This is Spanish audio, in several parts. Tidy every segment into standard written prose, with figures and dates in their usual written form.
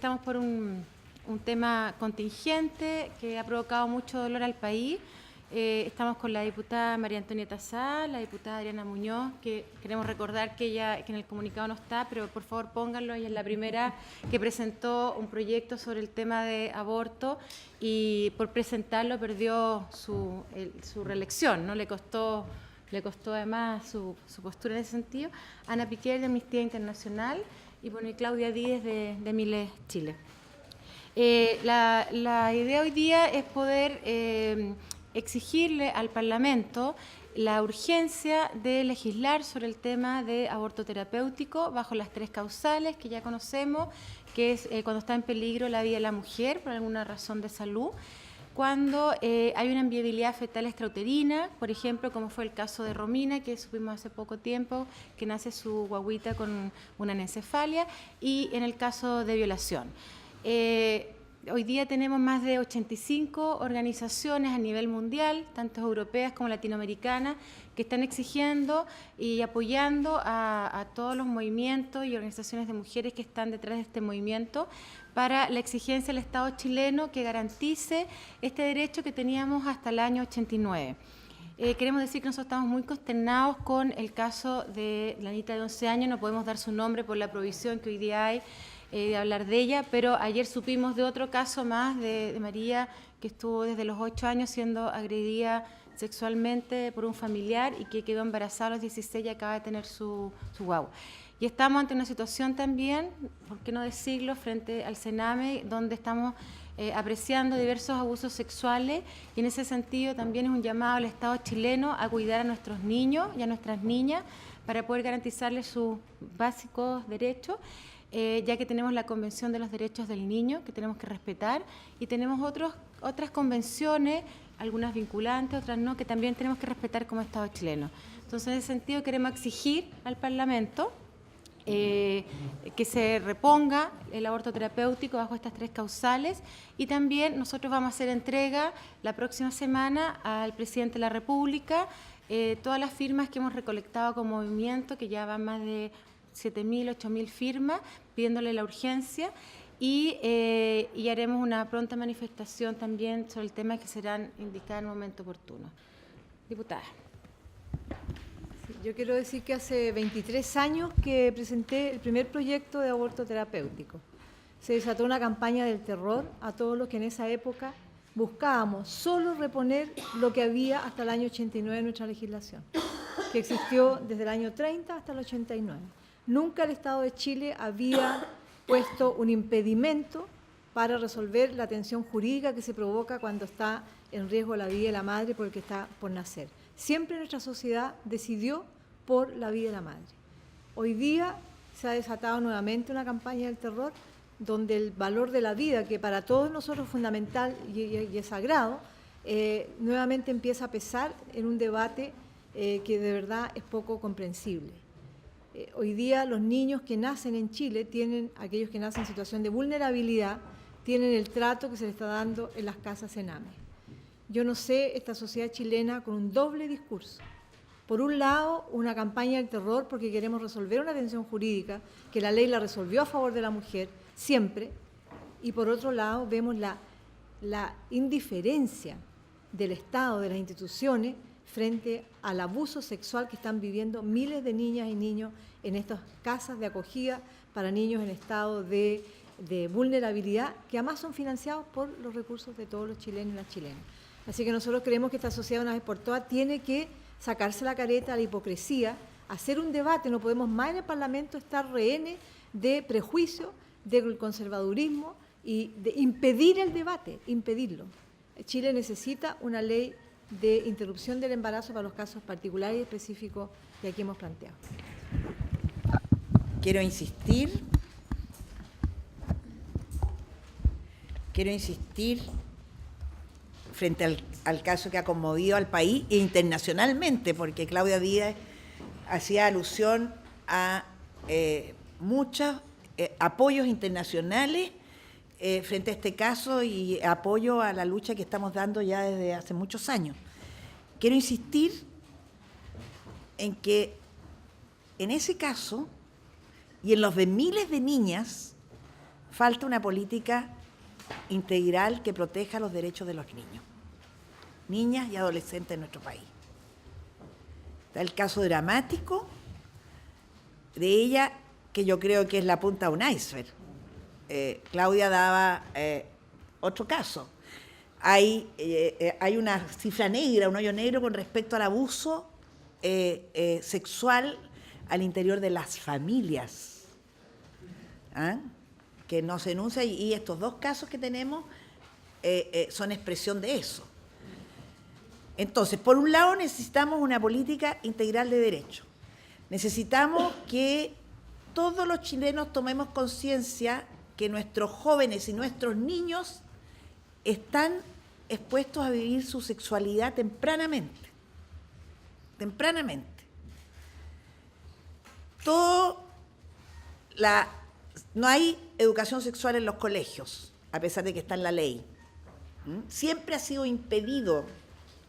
estamos por un tema contingente que ha provocado mucho dolor al país. Estamos con la diputada María Antonieta Sá, la diputada Adriana Muñoz, que queremos recordar que en el comunicado no está, pero por favor pónganlo. Ella es la primera que presentó un proyecto sobre el tema de aborto y por presentarlo perdió su reelección, ¿no? Le costó además su postura en ese sentido. Ana Piquer, de Amnistía Internacional, y bueno, y Claudia Díez, de Miles Chile. La idea hoy día es poder exigirle al Parlamento la urgencia de legislar sobre el tema de aborto terapéutico bajo las 3 causales que ya conocemos, que es cuando está en peligro la vida de la mujer por alguna razón de salud, cuando hay una inviabilidad fetal extrauterina, por ejemplo, como fue el caso de Romina, que supimos hace poco tiempo, que nace su guagüita con una anencefalia, y en el caso de violación. Hoy día tenemos más de 85 organizaciones a nivel mundial, tanto europeas como latinoamericanas, que están exigiendo y apoyando a todos los movimientos y organizaciones de mujeres que están detrás de este movimiento para la exigencia del Estado chileno que garantice este derecho que teníamos hasta el año 89. Queremos decir que nosotros estamos muy consternados con el caso de la niñita de 11 años, no podemos dar su nombre por la provisión que hoy día hay de hablar de ella, pero ayer supimos de otro caso más de María, que estuvo desde los 8 años siendo agredida sexualmente por un familiar y que quedó embarazada a los 16 y acaba de tener su guagua. Y estamos ante una situación también, por qué no decirlo, frente al Sename, donde estamos apreciando diversos abusos sexuales, y en ese sentido también es un llamado al Estado chileno a cuidar a nuestros niños y a nuestras niñas para poder garantizarles sus básicos derechos, ya que tenemos la Convención de los Derechos del Niño, que tenemos que respetar, y tenemos otras convenciones, algunas vinculantes, otras no, que también tenemos que respetar como Estado chileno. Entonces, en ese sentido, queremos exigir al Parlamento que se reponga el aborto terapéutico bajo estas 3 causales, y también nosotros vamos a hacer entrega la próxima semana al presidente de la República todas las firmas que hemos recolectado como movimiento, que ya van más de 7.000, 8.000 firmas, pidiéndole la urgencia, y haremos una pronta manifestación también sobre el tema que serán indicadas en el momento oportuno. Diputada. Yo quiero decir que hace 23 años que presenté el primer proyecto de aborto terapéutico. Se desató una campaña del terror a todos los que en esa época buscábamos solo reponer lo que había hasta el año 89 en nuestra legislación, que existió desde el año 30 hasta el 89. Nunca el Estado de Chile había puesto un impedimento para resolver la tensión jurídica que se provoca cuando está en riesgo la vida de la madre por el que está por nacer. Siempre nuestra sociedad decidió por la vida de la madre. Hoy día se ha desatado nuevamente una campaña del terror donde el valor de la vida, que para todos nosotros es fundamental y es sagrado, nuevamente empieza a pesar en un debate que de verdad es poco comprensible. Hoy día los niños que nacen en Chile aquellos que nacen en situación de vulnerabilidad, tienen el trato que se les está dando en las casas Sename. Yo no sé, esta sociedad chilena con un doble discurso. Por un lado, una campaña del terror porque queremos resolver una tensión jurídica, que la ley la resolvió a favor de la mujer, siempre, y por otro lado vemos la indiferencia del Estado, de las instituciones, frente al abuso sexual que están viviendo miles de niñas y niños en estas casas de acogida para niños en estado de vulnerabilidad, que además son financiados por los recursos de todos los chilenos y las chilenas. Así que nosotros creemos que esta sociedad, una vez por todas, tiene que sacarse la careta a la hipocresía, hacer un debate. No podemos más en el Parlamento estar rehenes de prejuicios, del conservadurismo y de impedir el debate, impedirlo. Chile necesita una ley de interrupción del embarazo para los casos particulares y específicos que aquí hemos planteado. Quiero insistir frente al caso que ha conmovido al país e internacionalmente, porque Claudia Díez hacía alusión a muchos apoyos internacionales frente a este caso y apoyo a la lucha que estamos dando ya desde hace muchos años. Quiero insistir en que en ese caso y en los de miles de niñas falta una política integral que proteja los derechos de los niños, niñas y adolescentes en nuestro país. Está el caso dramático de ella, que yo creo que es la punta de un iceberg. Claudia daba otro caso. Hay una cifra negra, un hoyo negro con respecto al abuso sexual al interior de las familias, que no se enuncia, y estos dos casos que tenemos son expresión de eso. Entonces, por un lado necesitamos una política integral de derechos. Necesitamos que todos los chilenos tomemos conciencia que nuestros jóvenes y nuestros niños están expuestos a vivir su sexualidad tempranamente. Tempranamente. No hay educación sexual en los colegios, a pesar de que está en la ley. Siempre ha sido impedido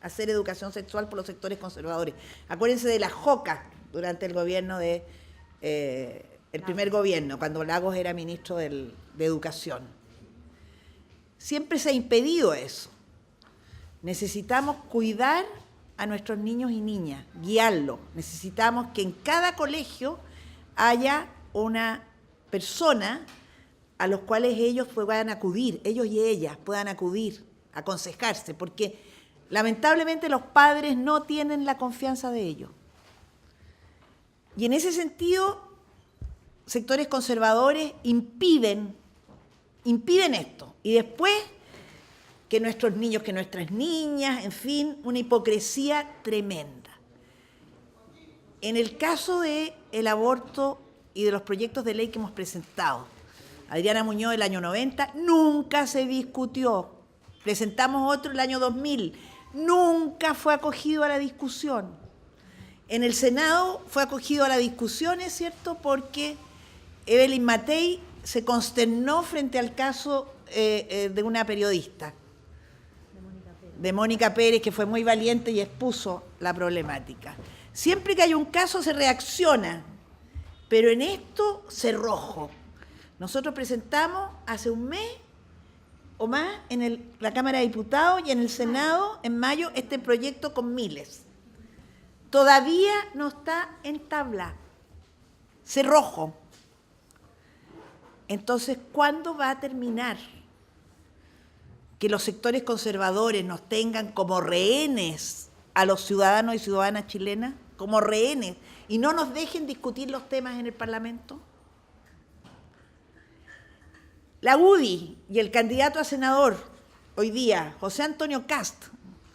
hacer educación sexual por los sectores conservadores. Acuérdense de la JOCA durante el gobierno el primer gobierno, cuando Lagos era ministro de Educación. Siempre se ha impedido eso. Necesitamos cuidar a nuestros niños y niñas, guiarlos. Necesitamos que en cada colegio haya una persona a los cuales ellos puedan acudir, ellos y ellas puedan acudir, aconsejarse, porque lamentablemente los padres no tienen la confianza de ellos. Y en ese sentido, sectores conservadores impiden esto. Y después que nuestros niños, que nuestras niñas, en fin, una hipocresía tremenda. En el caso del aborto y de los proyectos de ley que hemos presentado, Adriana Muñoz el año 90, nunca se discutió. Presentamos otro el año 2000, nunca fue acogido a la discusión. En el Senado fue acogido a la discusión, es cierto, porque Evelyn Matei se consternó frente al caso de una periodista, de Mónica Pérez, que fue muy valiente y expuso la problemática. Siempre que hay un caso se reacciona, pero en esto cerrojo. Nosotros presentamos hace un mes o más en la Cámara de Diputados y en el Senado en mayo este proyecto con miles. Todavía no está en tabla, cerrojo. Entonces, ¿cuándo va a terminar? Que los sectores conservadores nos tengan como rehenes a los ciudadanos y ciudadanas chilenas, como rehenes, y no nos dejen discutir los temas en el Parlamento. La UDI y el candidato a senador hoy día, José Antonio Kast,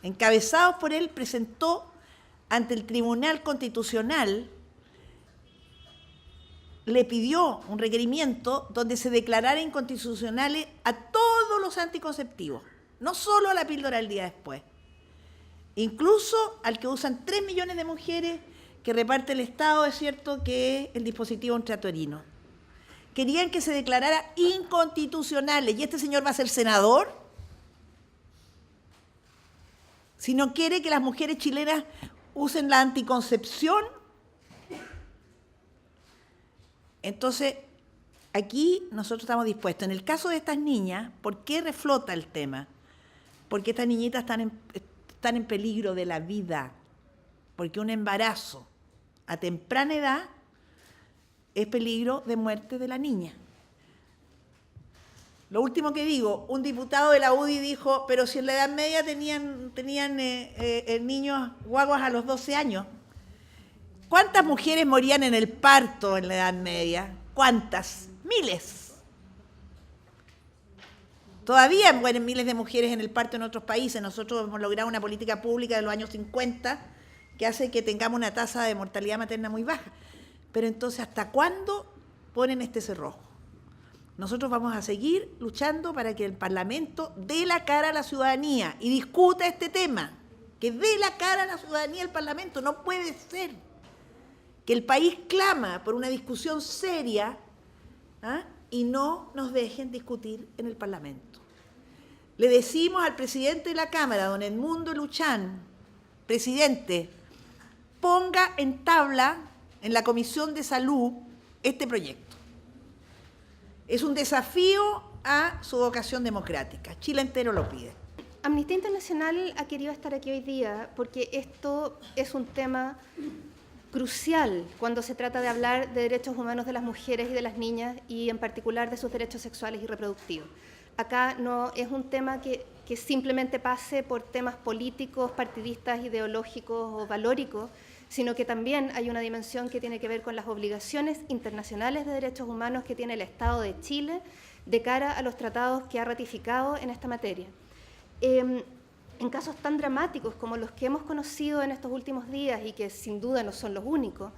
encabezados por él, presentó ante el Tribunal Constitucional, le pidió un requerimiento donde se declarara inconstitucionales a todos los anticonceptivos, no solo a la píldora del día después, incluso al que usan 3 millones de mujeres que reparte el Estado, es cierto, que es el dispositivo intrauterino. Querían que se declarara inconstitucionales, y este señor va a ser senador si no quiere que las mujeres chilenas usen la anticoncepción. Entonces, aquí nosotros estamos dispuestos. En el caso de estas niñas, ¿por qué reflota el tema? Porque estas niñitas están en peligro de la vida, porque un embarazo a temprana edad es peligro de muerte de la niña. Lo último que digo, un diputado de la UDI dijo, pero si en la Edad Media tenían niños guaguas a los 12 años. ¿Cuántas mujeres morían en el parto en la Edad Media? ¿Cuántas? Miles. Todavía mueren miles de mujeres en el parto en otros países. Nosotros hemos logrado una política pública de los años 50 que hace que tengamos una tasa de mortalidad materna muy baja. Pero entonces, ¿hasta cuándo ponen este cerrojo? Nosotros vamos a seguir luchando para que el Parlamento dé la cara a la ciudadanía y discuta este tema. Que dé la cara a la ciudadanía el Parlamento. No puede ser que el país clama por una discusión seria y no nos dejen discutir en el Parlamento. Le decimos al presidente de la Cámara, don Edmundo Luchán, presidente, ponga en tabla en la Comisión de Salud este proyecto. Es un desafío a su vocación democrática. Chile entero lo pide. Amnistía Internacional ha querido estar aquí hoy día porque esto es un tema crucial cuando se trata de hablar de derechos humanos de las mujeres y de las niñas y en particular de sus derechos sexuales y reproductivos. Acá no es un tema que simplemente pase por temas políticos, partidistas, ideológicos o valóricos, sino que también hay una dimensión que tiene que ver con las obligaciones internacionales de derechos humanos que tiene el Estado de Chile de cara a los tratados que ha ratificado en esta materia. En casos tan dramáticos como los que hemos conocido en estos últimos días y que sin duda no son los únicos,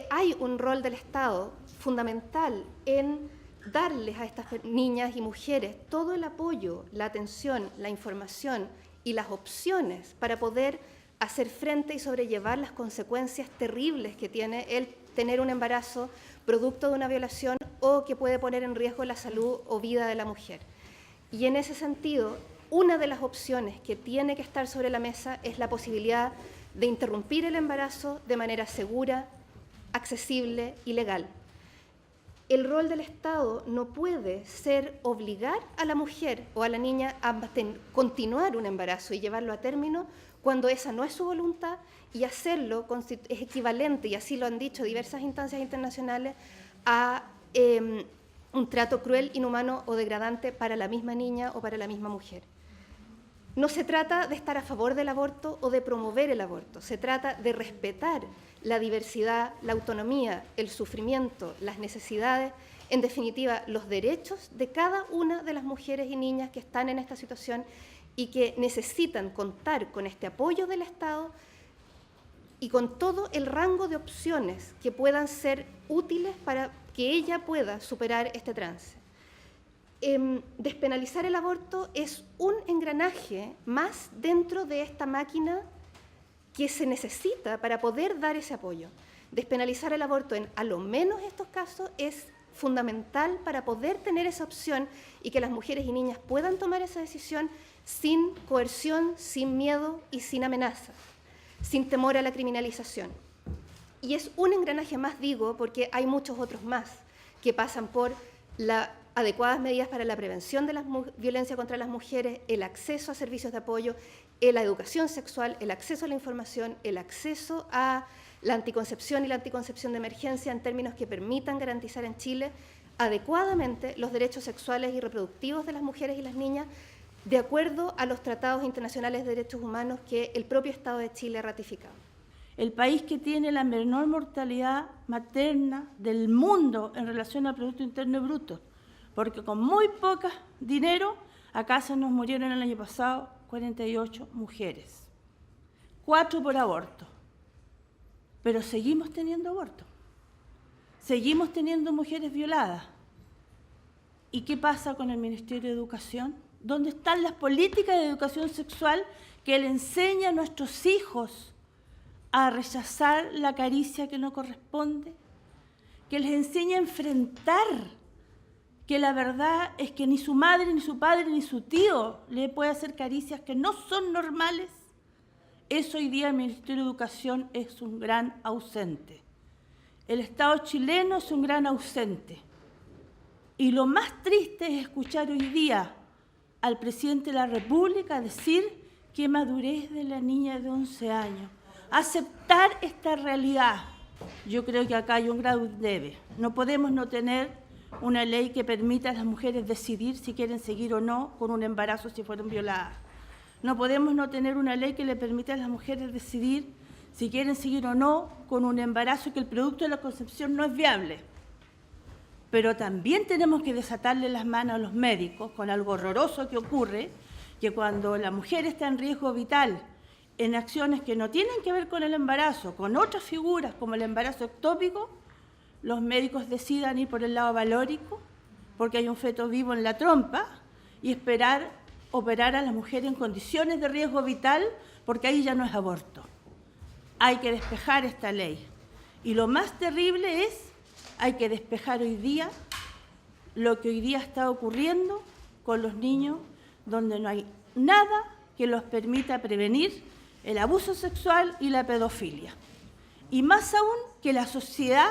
hay un rol del Estado fundamental en darles a estas niñas y mujeres todo el apoyo, la atención, la información y las opciones para poder hacer frente y sobrellevar las consecuencias terribles que tiene el tener un embarazo producto de una violación o que puede poner en riesgo la salud o vida de la mujer. Y en ese sentido, una de las opciones que tiene que estar sobre la mesa es la posibilidad de interrumpir el embarazo de manera segura, accesible y legal. El rol del Estado no puede ser obligar a la mujer o a la niña a continuar un embarazo y llevarlo a término cuando esa no es su voluntad, y hacerlo es equivalente, y así lo han dicho diversas instancias internacionales, a un trato cruel, inhumano o degradante para la misma niña o para la misma mujer. No se trata de estar a favor del aborto o de promover el aborto, se trata de respetar la diversidad, la autonomía, el sufrimiento, las necesidades, en definitiva, los derechos de cada una de las mujeres y niñas que están en esta situación y que necesitan contar con este apoyo del Estado y con todo el rango de opciones que puedan ser útiles para que ella pueda superar este trance. Despenalizar el aborto es un engranaje más dentro de esta máquina que se necesita para poder dar ese apoyo. Despenalizar el aborto en a lo menos estos casos es fundamental para poder tener esa opción y que las mujeres y niñas puedan tomar esa decisión sin coerción, sin miedo y sin amenaza, sin temor a la criminalización. Y es un engranaje más, digo, porque hay muchos otros más que pasan por las adecuadas medidas para la prevención de la violencia contra las mujeres, el acceso a servicios de apoyo, la educación sexual, el acceso a la información, el acceso a la anticoncepción y la anticoncepción de emergencia en términos que permitan garantizar en Chile adecuadamente los derechos sexuales y reproductivos de las mujeres y las niñas de acuerdo a los tratados internacionales de derechos humanos que el propio Estado de Chile ha ratificado. El país que tiene la menor mortalidad materna del mundo en relación al Producto Interno Bruto, porque con muy poco dinero acá se nos murieron el año pasado 48 mujeres, 4 por aborto, pero seguimos teniendo aborto, seguimos teniendo mujeres violadas. ¿Y qué pasa con el Ministerio de Educación? ¿Dónde están las políticas de educación sexual que le enseñan a nuestros hijos a rechazar la caricia que no corresponde? Que les enseña a enfrentar que la verdad es que ni su madre, ni su padre, ni su tío le puede hacer caricias que no son normales. Eso hoy día el Ministerio de Educación es un gran ausente. El Estado chileno es un gran ausente. Y lo más triste es escuchar hoy día al presidente de la República decir qué madurez de la niña de 11 años. Aceptar esta realidad. Yo creo que acá hay un grado debe. No podemos no tener una ley que permita a las mujeres decidir si quieren seguir o no con un embarazo si fueron violadas. No podemos no tener una ley que le permita a las mujeres decidir si quieren seguir o no con un embarazo que el producto de la concepción no es viable. Pero también tenemos que desatarle las manos a los médicos con algo horroroso que ocurre, que cuando la mujer está en riesgo vital en acciones que no tienen que ver con el embarazo, con otras figuras como el embarazo ectópico, los médicos decidan ir por el lado valórico, porque hay un feto vivo en la trompa, y esperar operar a la mujer en condiciones de riesgo vital, porque ahí ya no es aborto. Hay que despejar esta ley. Y lo más terrible es, hay que despejar hoy día lo que hoy día está ocurriendo con los niños, donde no hay nada que los permita prevenir el abuso sexual y la pedofilia. Y más aún que la sociedad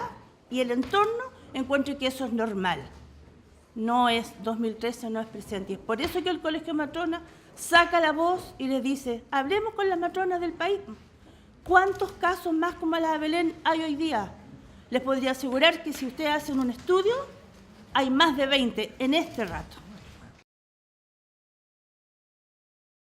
y el entorno encuentre que eso es normal. no es 2013, no es presente. Y es por eso que el Colegio de Matronas saca la voz y les dice, hablemos con las matronas del país. ¿Cuántos casos más como la de Belén hay hoy día? Les podría asegurar que si ustedes hacen un estudio, hay más de 20 en este rato.